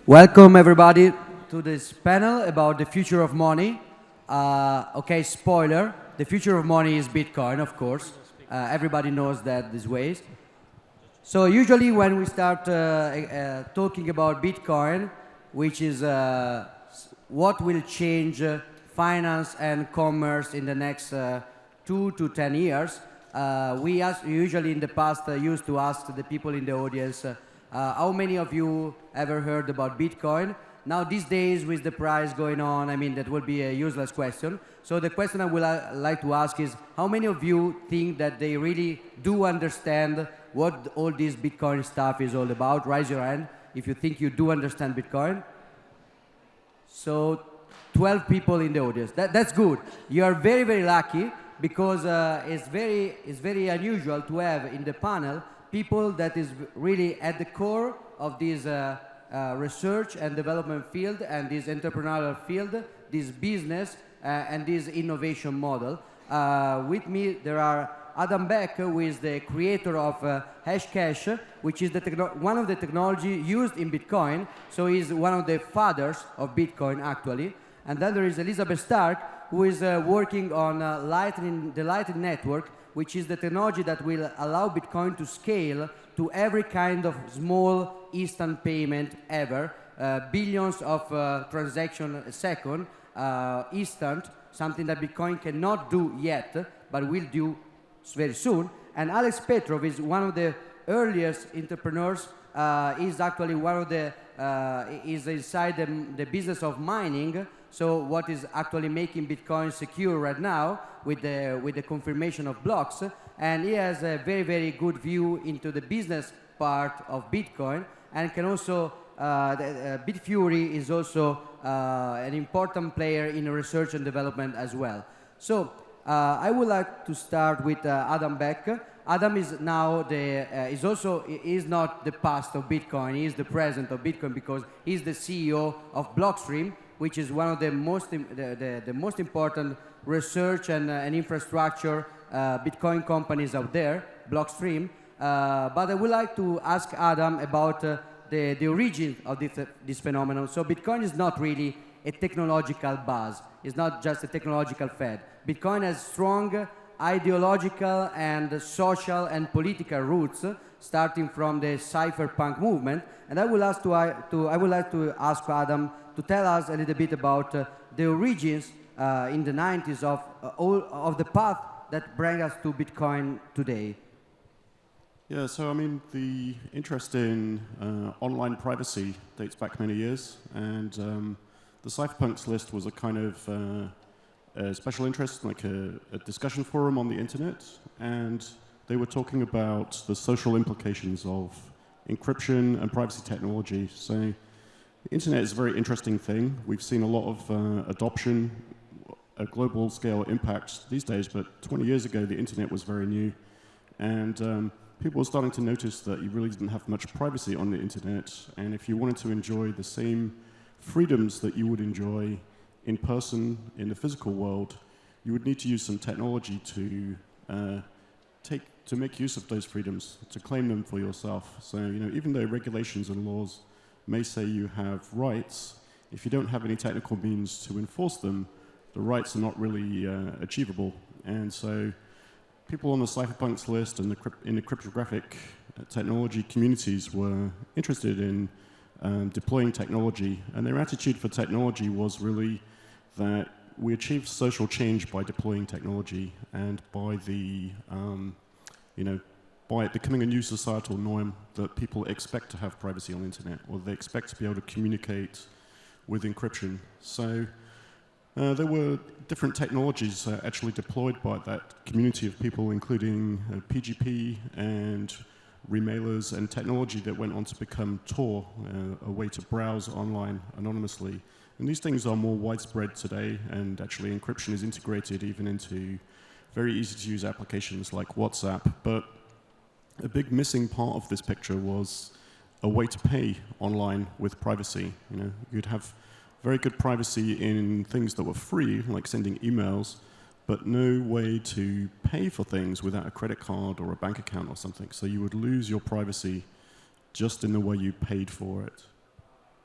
Welcome everybody to this panel about the future of money. Okay, spoiler, the future of money is Bitcoin, of course. Everybody knows that these ways. So usually when we start talking about Bitcoin, which is what will change finance and commerce in the next 2 to 10 years, we usually in the past used to ask the people in the audience, how many of you ever heard about Bitcoin? Now these days with the price going on, I mean that would be a useless question. So the question I would like to ask is, how many of you think that they really do understand what all this Bitcoin stuff is all about? Raise your hand if you think you do understand Bitcoin. So 12 people in the audience. That's good. You are very, very lucky because it's very unusual to have in the panel people that is really at the core of this research and development field and this entrepreneurial field, this business and this innovation model. With me there are Adam Beck, who is the creator of Hashcash, which is one of the technology used in Bitcoin. So he's one of the fathers of Bitcoin actually. And then there is Elizabeth Stark, who is working on the Lightning Network, which is the technology that will allow Bitcoin to scale to every kind of small instant payment ever, billions of transactions a second, instant, something that Bitcoin cannot do yet, but will do very soon. And Alex Petrov is one of the earliest entrepreneurs. Is actually one of the is inside the business of mining. So what is actually making Bitcoin secure right now with the confirmation of blocks, and he has a very, very good view into the business part of Bitcoin, and can also BitFury is also an important player in research and development as well. So I would like to start with Adam Beck. Adam is now is not the past of Bitcoin. He is the present of Bitcoin because he's the CEO of Blockstream, which is one of the most important research and infrastructure Bitcoin companies out there, Blockstream. But I would like to ask Adam about the origin of this phenomenon. So Bitcoin is not really a technological buzz. It's not just a technological fad. Bitcoin has strong ideological and social and political roots, starting from the Cypherpunk movement. And I would like to ask Adam to tell us a little bit about the origins in the 90s of the path that bring us to Bitcoin today. Yeah, so I mean, the interest in online privacy dates back many years, and the Cypherpunks list was a kind of a special interest, like a discussion forum on the internet, and they were talking about the social implications of encryption and privacy technology. So the internet is a very interesting thing. We've seen a lot of adoption, a global scale impact these days, but 20 years ago the internet was very new, and people were starting to notice that you really didn't have much privacy on the internet, and if you wanted to enjoy the same freedoms that you would enjoy in person, in the physical world, you would need to use some technology to make use of those freedoms, to claim them for yourself. So, you know, even though regulations and laws may say you have rights, if you don't have any technical means to enforce them, the rights are not really achievable. And so people on the Cypherpunks list and in the cryptographic technology communities were interested in deploying technology, and their attitude for technology was really that we achieve social change by deploying technology and by by it becoming a new societal norm that people expect to have privacy on the internet, or they expect to be able to communicate with encryption. So there were different technologies actually deployed by that community of people, including PGP and remailers and technology that went on to become Tor, a way to browse online anonymously. And these things are more widespread today, and actually encryption is integrated even into very easy to use applications like WhatsApp. But a big missing part of this picture was a way to pay online with privacy. You know, you'd have very good privacy in things that were free, like sending emails, but no way to pay for things without a credit card or a bank account or something. So you would lose your privacy just in the way you paid for it.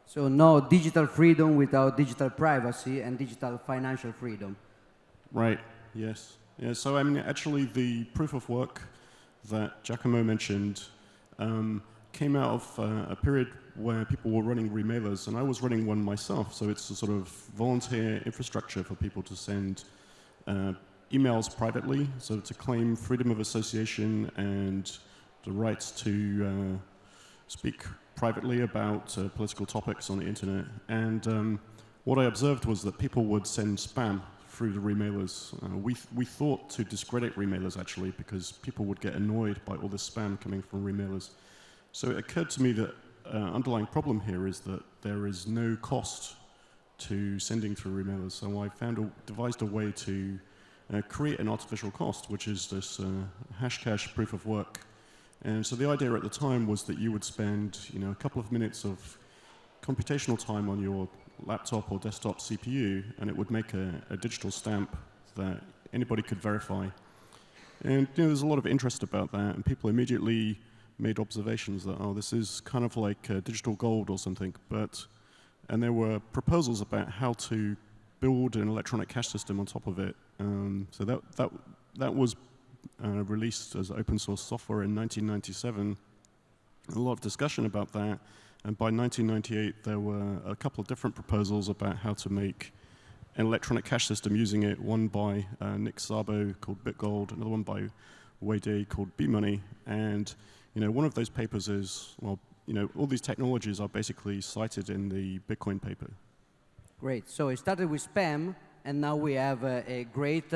So no digital freedom without digital privacy and digital financial freedom. Right, yes. Yeah, so I mean, actually the proof of work that Giacomo mentioned came out of a period where people were running remailers, and I was running one myself, so it's a sort of volunteer infrastructure for people to send emails privately, so to claim freedom of association and the rights to speak privately about political topics on the internet. And what I observed was that people would send spam through the remailers. We thought to discredit remailers, actually, because people would get annoyed by all this spam coming from remailers. So it occurred to me that underlying problem here is that there is no cost to sending through remailers. So I devised a way to create an artificial cost, which is this Hashcash proof of work. And so the idea at the time was that you would spend, a couple of minutes of computational time on your laptop or desktop CPU, and it would make a digital stamp that anybody could verify. And there's a lot of interest about that, and people immediately made observations that, oh, this is kind of like digital gold or something. And there were proposals about how to build an electronic cash system on top of it. So that was released as open source software in 1997. A lot of discussion about that. And by 1998, there were a couple of different proposals about how to make an electronic cash system using it, one by Nick Szabo called BitGold, another one by Wei called B-Money. And one of those papers is, well, all these technologies are basically cited in the Bitcoin paper. Great. So it started with spam, and now we have a great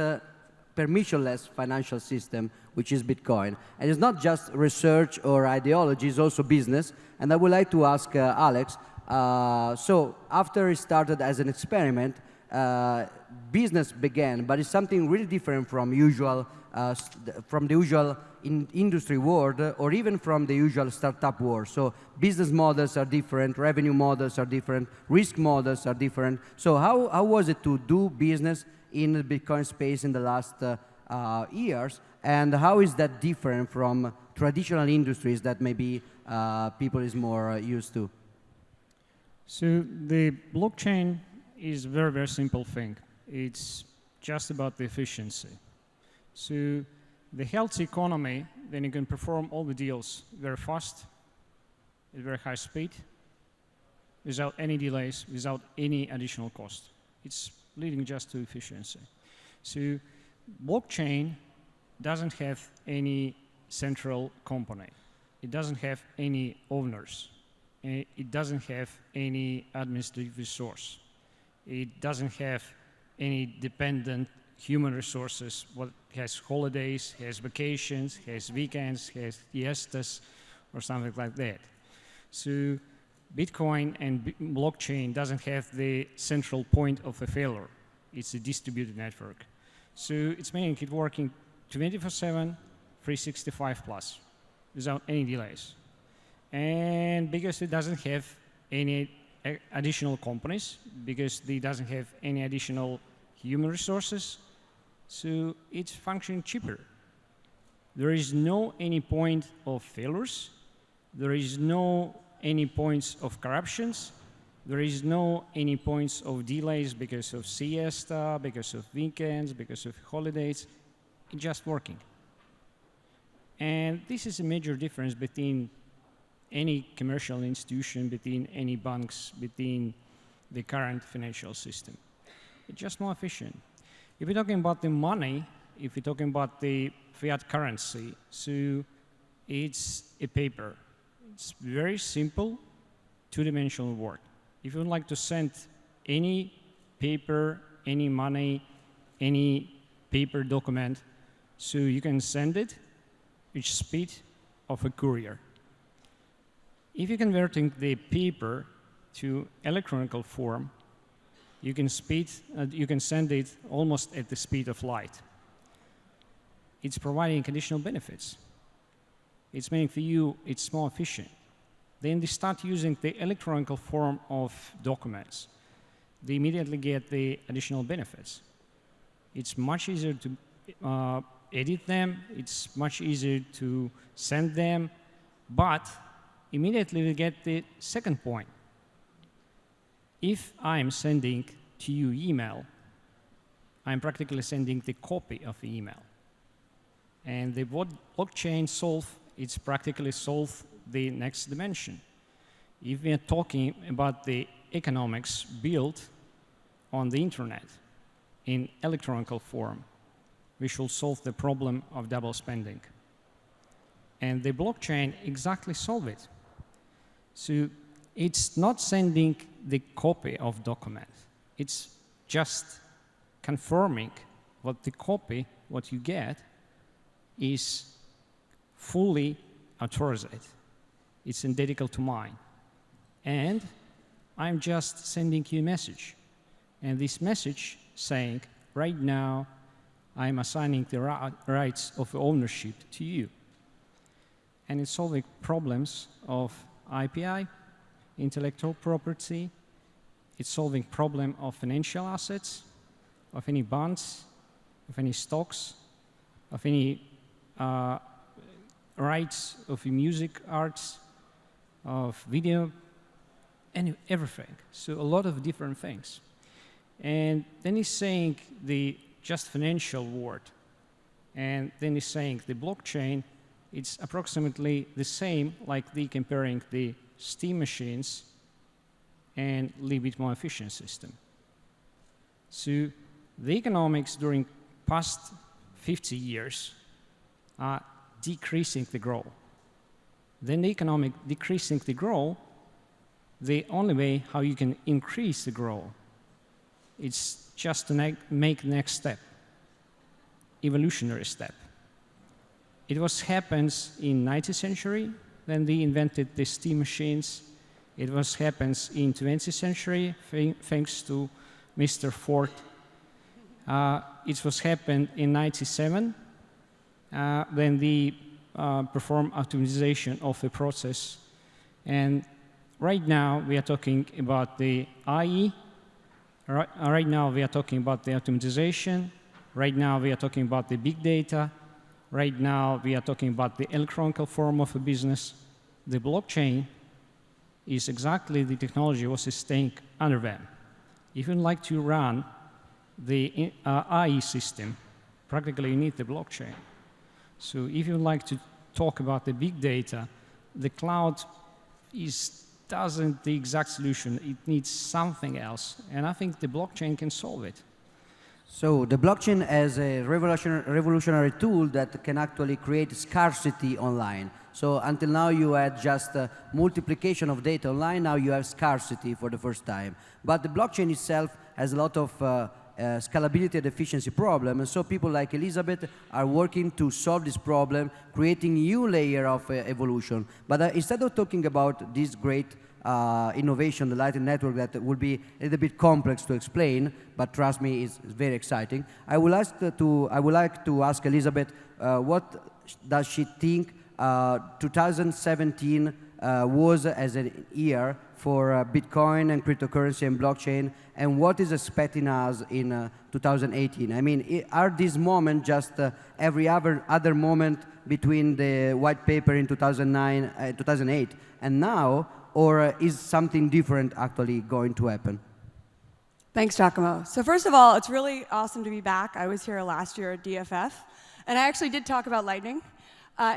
permissionless financial system, which is Bitcoin. And it's not just research or ideology, it's also business. And I would like to ask Alex, so after it started as an experiment, business began, but it's something really different from the usual industry world, or even from the usual startup world. So business models are different, revenue models are different, risk models are different. So how was it to do business in the Bitcoin space in the last years, and how is that different from traditional industries that maybe people is more used to? So the blockchain is a very, very simple thing. It's just about the efficiency. So the healthy economy, then you can perform all the deals very fast, at very high speed, without any delays, without any additional cost. It's leading just to efficiency. So blockchain doesn't have any central component. It doesn't have any owners. It doesn't have any administrative resource. It doesn't have any dependent human resources. What has holidays, has vacations, has weekends, has siestas, or something like that. So Bitcoin and blockchain doesn't have the central point of a failure. It's a distributed network. So it's making it working 24/7, 365 plus, without any delays. And because it doesn't have any additional companies, because it doesn't have any additional human resources, so it's functioning cheaper. There is no any point of failures. There is no any points of corruptions. There is no any points of delays because of siesta, because of weekends, because of holidays. It's just working. And this is a major difference between any commercial institution, between any banks, between the current financial system. It's just more efficient. If we're talking about the money, if we're talking about the fiat currency, so it's a paper. It's very simple, two-dimensional work. If you would like to send any paper, any money, any paper document, so you can send it at speed of a courier. If you're converting the paper to electronic form, you can send it almost at the speed of light. It's providing additional benefits. It's making for you, it's more efficient. Then they start using the electronic form of documents. They immediately get the additional benefits. It's much easier to edit them. It's much easier to send them. But immediately we get the second point. if I'm sending to you email, I'm practically sending the copy of the email. And the what blockchain it's practically solve the next dimension. If we are talking about the economics built on the internet in electronic form, we should solve the problem of double spending. And the blockchain exactly solve it. So it's not sending the copy of document. It's just confirming what the copy, what you get, is fully authorized. It's identical to mine. And I'm just sending you a message. And this message saying, right now, I'm assigning the rights of ownership to you. And it's solving problems of IPI, intellectual property. It's solving problem of financial assets, of any bonds, of any stocks, of any rights of music, arts, of video, and everything. So a lot of different things. And then he's saying the just financial word. And then he's saying the blockchain, it's approximately the same like the comparing the steam machines and a little bit more efficient system. So the economics during past 50 years are decreasing the growth. Then the economic decreasing the growth, the only way how you can increase the growth, it's just to make next step, evolutionary step. It was happens in 19th century, then they invented the steam machines. It was happens in 20th century, thanks to Mr. Ford. It was happened in 97, when they performed optimization of the process. And right now, we are talking about the IE. Right now, we are talking about the optimization. Right now, we are talking about the big data. Right now, we are talking about the electronic form of a business. The blockchain is exactly the technology was staying under them. If you like to run the IE system, practically you need the blockchain. So if you like to talk about the big data, the cloud doesn't the exact solution. It needs something else. And I think the blockchain can solve it. So the blockchain as a revolutionary tool that can actually create scarcity online. So until now you had just multiplication of data online, now you have scarcity for the first time. But the blockchain itself has a lot of scalability and efficiency problem, and so people like Elizabeth are working to solve this problem, creating new layer of evolution. But instead of talking about this great innovation, the Lightning Network, that will be a little bit complex to explain, but trust me, it's very exciting. I would like to ask Elizabeth, what does she think 2017 was as a year for Bitcoin and cryptocurrency and blockchain, and what is expecting us in 2018? I mean, are these moments just every other moment between the white paper in 2008 and now, or is something different actually going to happen? Thanks, Giacomo. So first of all, it's really awesome to be back. I was here last year at DFF, and I actually did talk about Lightning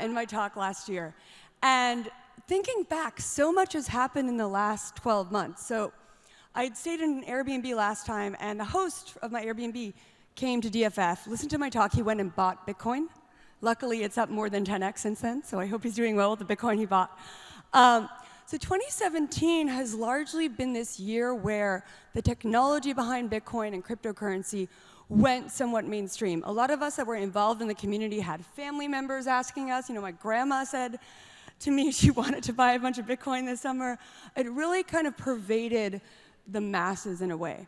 in my talk last year. And thinking back, so much has happened in the last 12 months. So I'd stayed in an Airbnb last time, and the host of my Airbnb came to DFF, listened to my talk, he went and bought Bitcoin. Luckily, it's up more than 10x since then, so I hope he's doing well with the Bitcoin he bought. So 2017 has largely been this year where the technology behind Bitcoin and cryptocurrency went somewhat mainstream. A lot of us that were involved in the community had family members asking us. You know, my grandma said to me she wanted to buy a bunch of Bitcoin this summer. It really kind of pervaded the masses in a way.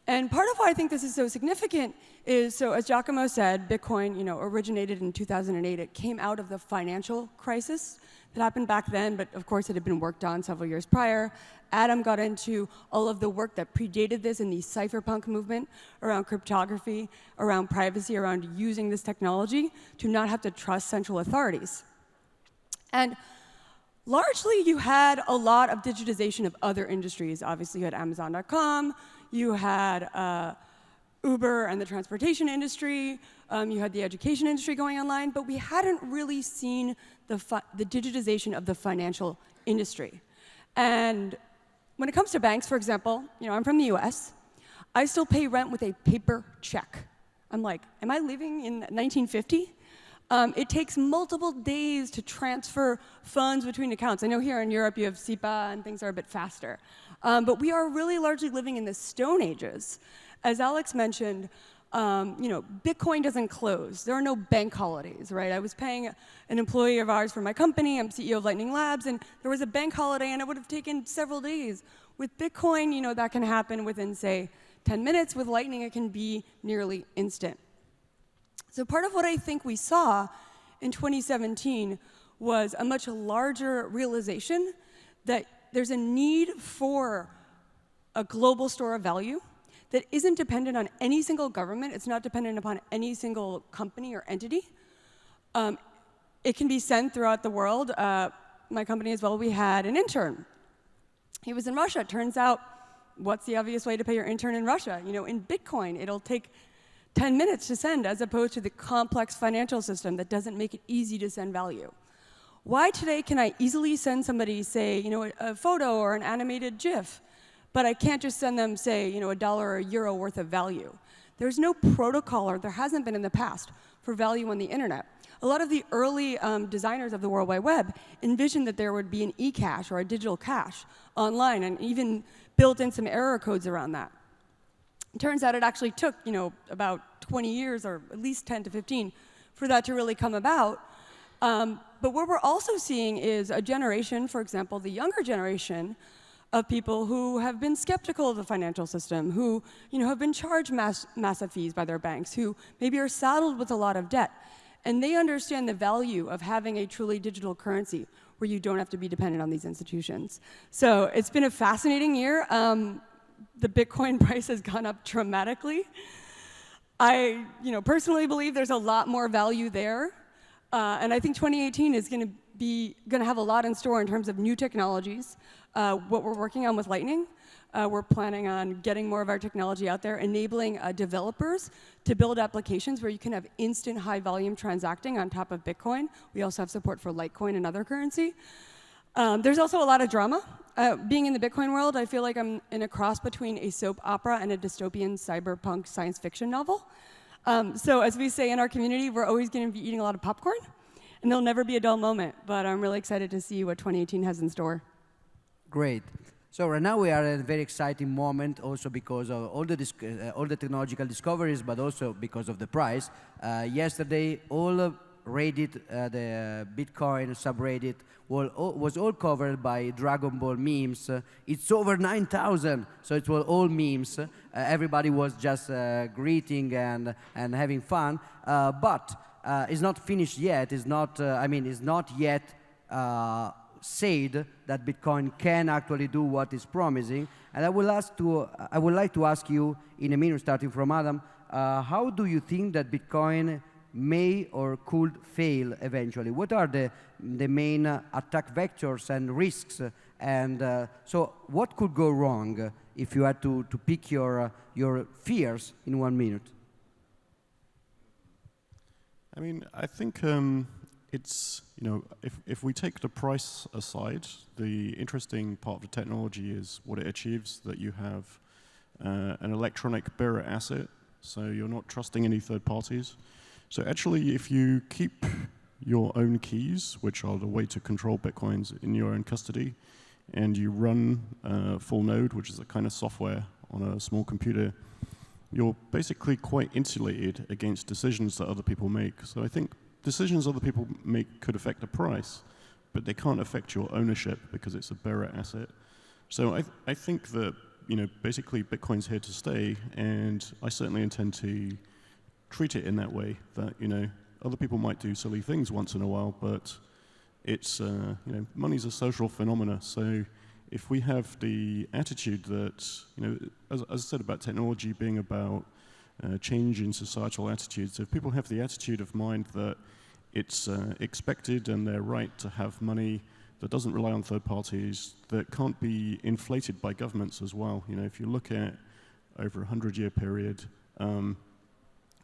And part of why I think this is so significant is, so as Giacomo said, Bitcoin, originated in 2008. It came out of the financial crisis that happened back then, but of course it had been worked on several years prior. Adam got into all of the work that predated this in the Cypherpunk movement around cryptography, around privacy, around using this technology to not have to trust central authorities. And largely you had a lot of digitization of other industries. Obviously, you had Amazon.com, you had Uber and the transportation industry, you had the education industry going online, but we hadn't really seen the digitization of the financial industry. And when it comes to banks, for example, I'm from the US, I still pay rent with a paper check. I'm like, am I living in 1950? It takes multiple days to transfer funds between accounts. I know here in Europe you have SEPA and things are a bit faster. But we are really largely living in the Stone Ages. As Alex mentioned, Bitcoin doesn't close. There are no bank holidays, right? I was paying an employee of ours for my company. I'm CEO of Lightning Labs, and there was a bank holiday, and it would have taken several days. With Bitcoin, that can happen within, say, 10 minutes. With Lightning, it can be nearly instant. So part of what I think we saw in 2017 was a much larger realization that there's a need for a global store of value that isn't dependent on any single government. It's not dependent upon any single company or entity. It can be sent throughout the world. My company as well, we had an intern. He was in Russia. It turns out, what's the obvious way to pay your intern in Russia? In Bitcoin, it'll take 10 minutes to send, as opposed to the complex financial system that doesn't make it easy to send value. Why today can I easily send somebody, say, a photo or an animated GIF, but I can't just send them, say, $1 or €1 worth of value? There's no protocol, or there hasn't been in the past, for value on the internet. A lot of the early designers of the World Wide Web envisioned that there would be an e-cash or a digital cash online, and even built in some error codes around that. It turns out it actually took, about 20 years, or at least 10 to 15, for that to really come about. But what we're also seeing is a generation, for example, the younger generation, of people who have been skeptical of the financial system, who have been charged massive fees by their banks, who maybe are saddled with a lot of debt. And they understand the value of having a truly digital currency where you don't have to be dependent on these institutions. So it's been a fascinating year. The Bitcoin price has gone up dramatically. I personally believe there's a lot more value there. And I think 2018 is going to have a lot in store in terms of new technologies. What we're working on with Lightning, we're planning on getting more of our technology out there, enabling developers to build applications where you can have instant high-volume transacting on top of Bitcoin. We also have support for Litecoin and other currency. There's also a lot of drama. Being in the Bitcoin world, I feel like I'm in a cross between a soap opera and a dystopian cyberpunk science fiction novel. So as we say in our community, we're always going to be eating a lot of popcorn, and there'll never be a dull moment. But I'm really excited to see what 2018 has in store. Great. So right now we are at a very exciting moment, also because of all the technological discoveries, but also because of the price. Yesterday, all Reddit, the Bitcoin subreddit, was all covered by Dragon Ball memes. It's over 9,000, so it was all memes. Everybody was just greeting and having fun, but it's not finished yet. It's not. It's not yet said that Bitcoin can actually do what it's promising. And I would like to ask you in a minute, starting from Adam, how do you think that Bitcoin may or could fail eventually? What are the main attack vectors and risks? And so what could go wrong if you had to pick your fears in 1 minute? I think it's, if we take the price aside, the interesting part of the technology is what it achieves, that you have an electronic bearer asset, so you're not trusting any third parties. So actually, if you keep your own keys, which are the way to control Bitcoins, in your own custody, and you run full node, which is a kind of software on a small computer, you're basically quite insulated against decisions that other people make. So I think decisions other people make could affect the price, but they can't affect your ownership because it's a bearer asset. So I think that basically Bitcoin's here to stay, and I certainly intend to treat it in that way. That other people might do silly things once in a while, but it's money's a social phenomena. So if we have the attitude that as I said about technology being about change in societal attitudes, if people have the attitude of mind that it's expected and they're right to have money that doesn't rely on third parties, that can't be inflated by governments as well. You know, if you look at over a 100-year period,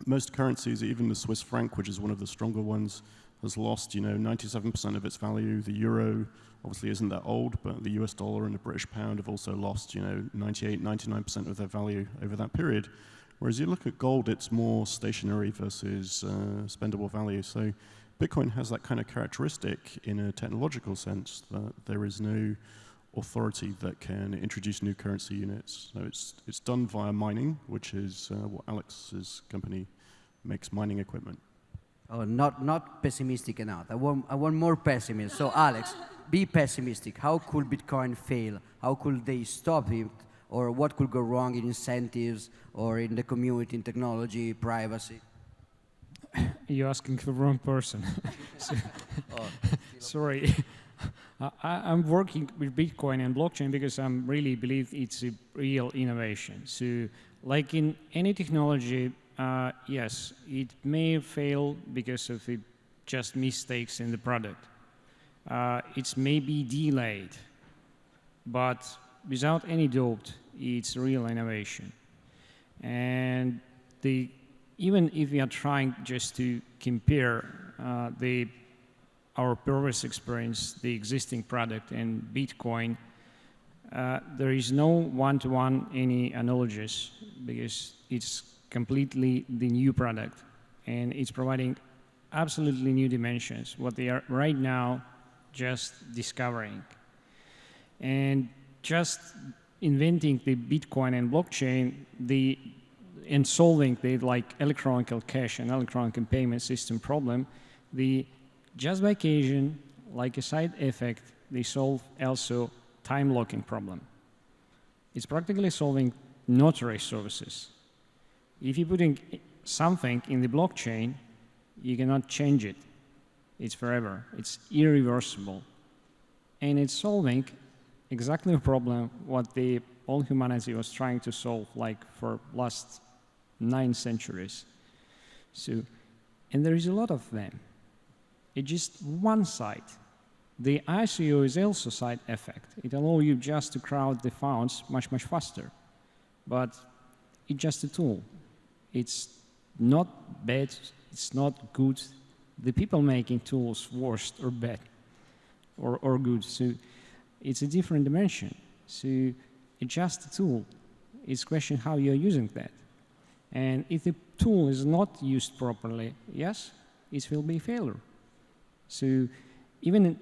most currencies, even the Swiss franc, which is one of the stronger ones, has lost, 97% of its value. The euro obviously isn't that old, but the US dollar and the British pound have also lost, 98, 99% of their value over that period. Whereas you look at gold, it's more stationary versus spendable value. So Bitcoin has that kind of characteristic in a technological sense, that there is no authority that can introduce new currency units. So it's done via mining, which is what Alex's company makes, mining equipment. Oh, not pessimistic enough. I want more pessimism. So Alex, be pessimistic. How could Bitcoin fail? How could they stop it? Or what could go wrong in incentives or in the community, in technology, privacy? You're asking the wrong person. Sorry. I'm working with Bitcoin and blockchain because I really believe it's a real innovation. So like in any technology, yes, it may fail because of just mistakes in the product. It may be delayed, but without any doubt, it's real innovation. And even if we are trying just to compare our previous experience, the existing product and Bitcoin, there is no one-to-one any analogies because it's completely the new product and it's providing absolutely new dimensions, what they are right now just discovering. And just inventing the Bitcoin and blockchain, and solving the electronic cash and electronic payment system problem, just by occasion, like a side effect, they solve also time locking problem. It's practically solving notary services. If you're putting something in the blockchain, you cannot change it. It's forever. It's irreversible. And it's solving exactly the problem what all humanity was trying to solve for last 9 centuries. So, and there is a lot of them. It's just one side. The ICO is also side effect. It allows you just to crowd the funds much, much faster. But it's just a tool. It's not bad, it's not good. The people making tools worst or bad or good. So it's a different dimension. So it's just a tool. It's a question how you're using that. And if the tool is not used properly, yes, it will be a failure. So even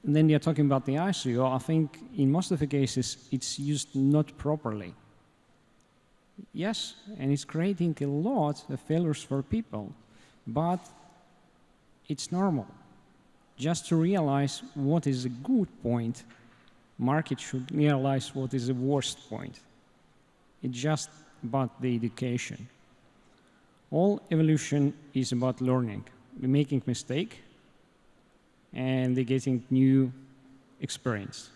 then you're talking about the ICO, I think in most of the cases it's used not properly. Yes, and it's creating a lot of failures for people, but it's normal. Just to realize what is a good point, market should realize what is the worst point. It's just about the education. All evolution is about learning. We're making mistake, and they're getting new experience.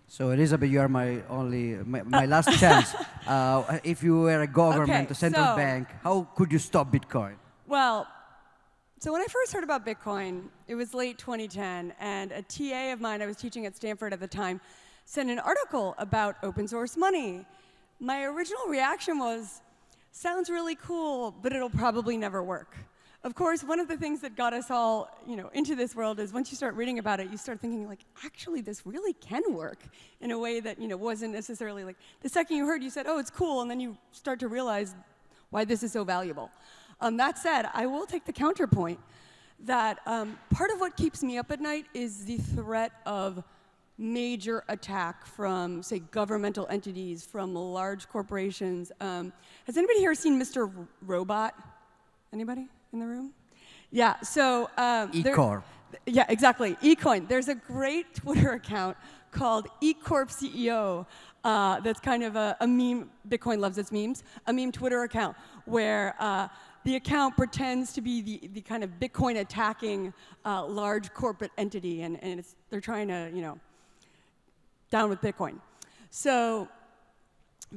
So Elizabeth, you are my last chance. If you were a government, Okay, a central so- bank, how could you stop Bitcoin? Well, so when I first heard about Bitcoin, it was late 2010, and a TA of mine, I was teaching at Stanford at the time, sent an article about open source money. My original reaction was, sounds really cool, but it'll probably never work. Of course, one of the things that got us all, into this world is once you start reading about it, you start thinking actually this really can work in a way that, wasn't necessarily the second you heard, you said, oh, it's cool, and then you start to realize why this is so valuable. That said, I will take the counterpoint that part of what keeps me up at night is the threat of major attack from, say, governmental entities, from large corporations. Has anybody here seen Mr. Robot? Anybody in the room? Yeah, so... eCorp. Yeah, exactly, eCoin. There's a great Twitter account called eCorp CEO that's kind of a meme, Bitcoin loves its memes, a meme Twitter account where the account pretends to be the kind of Bitcoin attacking large corporate entity, and they're trying to, down with Bitcoin. So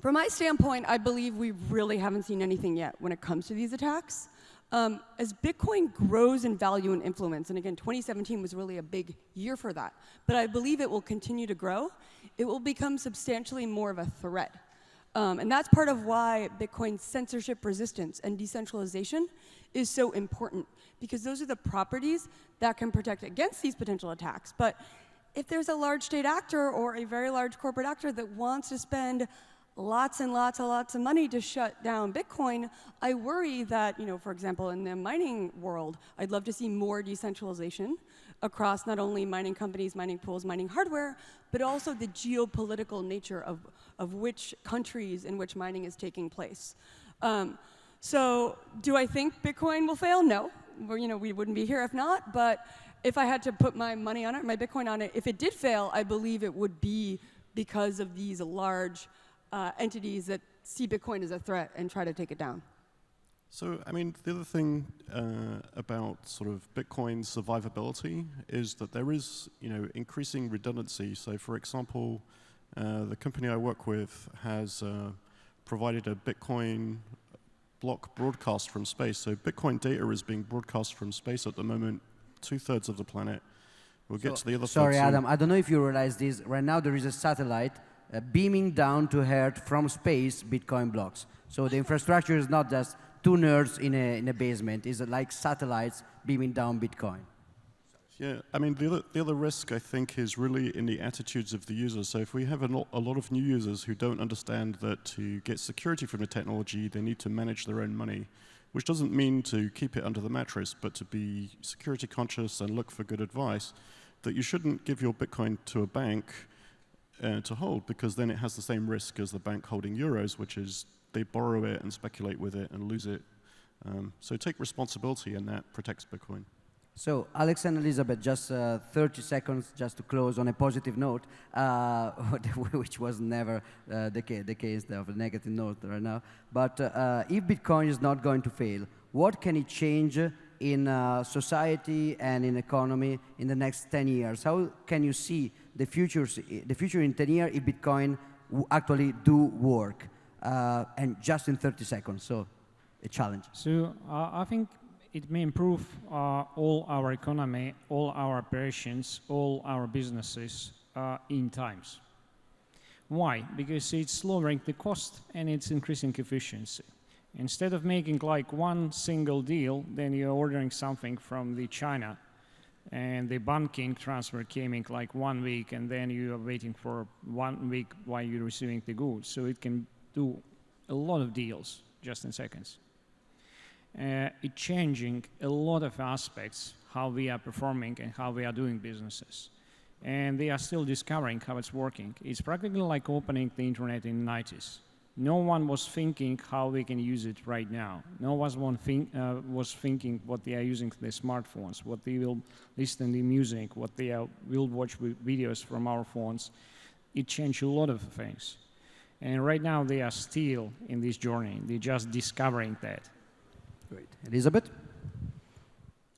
from my standpoint, I believe we really haven't seen anything yet when it comes to these attacks. as Bitcoin grows in value and influence, and again, 2017 was really a big year for that, but I believe it will continue to grow, it will become substantially more of a threat. And that's part of why Bitcoin's censorship resistance and decentralization is so important, because those are the properties that can protect against these potential attacks. But if there's a large state actor or a very large corporate actor that wants to spend lots and lots of money to shut down Bitcoin, I worry that, for example, in the mining world, I'd love to see more decentralization across not only mining companies, mining pools, mining hardware, but also the geopolitical nature of which countries in which mining is taking place. So do I think Bitcoin will fail? No. We wouldn't be here if not, but if I had to put my money on it, my Bitcoin on it, if it did fail, I believe it would be because of these large entities that see Bitcoin as a threat and try to take it down. So, I mean, the other thing about sort of Bitcoin's survivability is that there is, increasing redundancy. So, for example, the company I work with has provided a Bitcoin block broadcast from space. So, Bitcoin data is being broadcast from space at the moment, 2/3 of the planet. We'll get to the other. Sorry, Adam. I don't know if you realize this. Right now, there is a satellite beaming down to Earth from space Bitcoin blocks. So the infrastructure is not just two nerds in a basement. It's like satellites beaming down Bitcoin. Yeah, I mean, the other risk, I think, is really in the attitudes of the users. So if we have a lot of new users who don't understand that to get security from the technology, they need to manage their own money, which doesn't mean to keep it under the mattress, but to be security conscious and look for good advice, that you shouldn't give your Bitcoin to a bank to hold, because then it has the same risk as the bank holding euros, which is they borrow it and speculate with it and lose it. So take responsibility, and that protects Bitcoin. So, Alex and Elizabeth, just 30 seconds just to close on a positive note, which was never the case of a negative note right now. But if Bitcoin is not going to fail, what can it change in society and in economy in the next 10 years? How can you see the future in 10 years if Bitcoin actually do work? And just in 30 seconds, so a challenge. So I think it may improve all our economy, all our operations, all our businesses in times. Why? Because it's lowering the cost and it's increasing efficiency. Instead of making like one single deal, then you're ordering something from the China, and the banking transfer came in like 1 week, and then you are waiting for 1 week while you're receiving the goods. So it can do a lot of deals just in seconds. It's changing a lot of aspects, how we are performing and how we are doing businesses. And they are still discovering how it's working. It's practically like opening the internet in the 90s. No one was thinking how we can use it right now. No one was thinking what they are using their smartphones, what they will listen to music, what they will watch videos from our phones. It changed a lot of things. And right now they are still in this journey. They're just discovering that. Great. Elizabeth?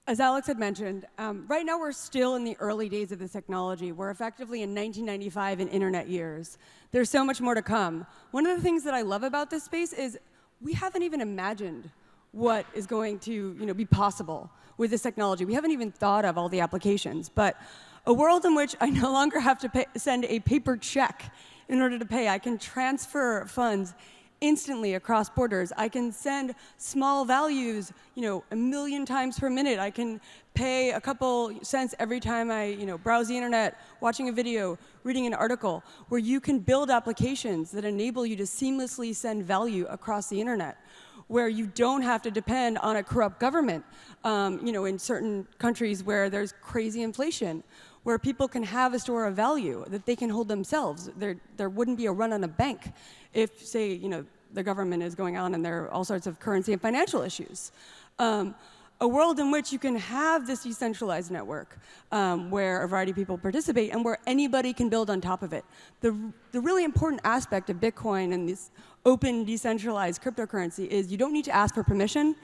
As Alex had mentioned, right now we're still in the early days of this technology. We're effectively in 1995 in internet years. There's so much more to come. One of the things that I love about this space is we haven't even imagined what is going to be possible with this technology. We haven't even thought of all the applications. But a world in which I no longer have to send a paper check in order to pay. I can transfer funds instantly across borders. I can send small values, 1 million times per minute. I can pay a couple cents every time I, browse the internet, watching a video, reading an article, where you can build applications that enable you to seamlessly send value across the internet, where you don't have to depend on a corrupt government, in certain countries where there's crazy inflation, where people can have a store of value that they can hold themselves. There wouldn't be a run on a bank if, say, the government is going on and there are all sorts of currency and financial issues. A world in which you can have this decentralized network where a variety of people participate and where anybody can build on top of it. The really important aspect of Bitcoin and this open, decentralized cryptocurrency is you don't need to ask for permission.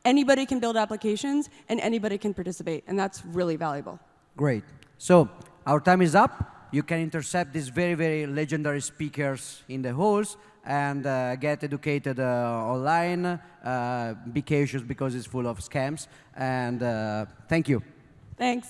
Anybody can build applications and anybody can participate, and that's really valuable. Great. So our time is up. You can intercept these very, very legendary speakers in the halls. and get educated online. Be cautious because it's full of scams. And thank you. Thanks.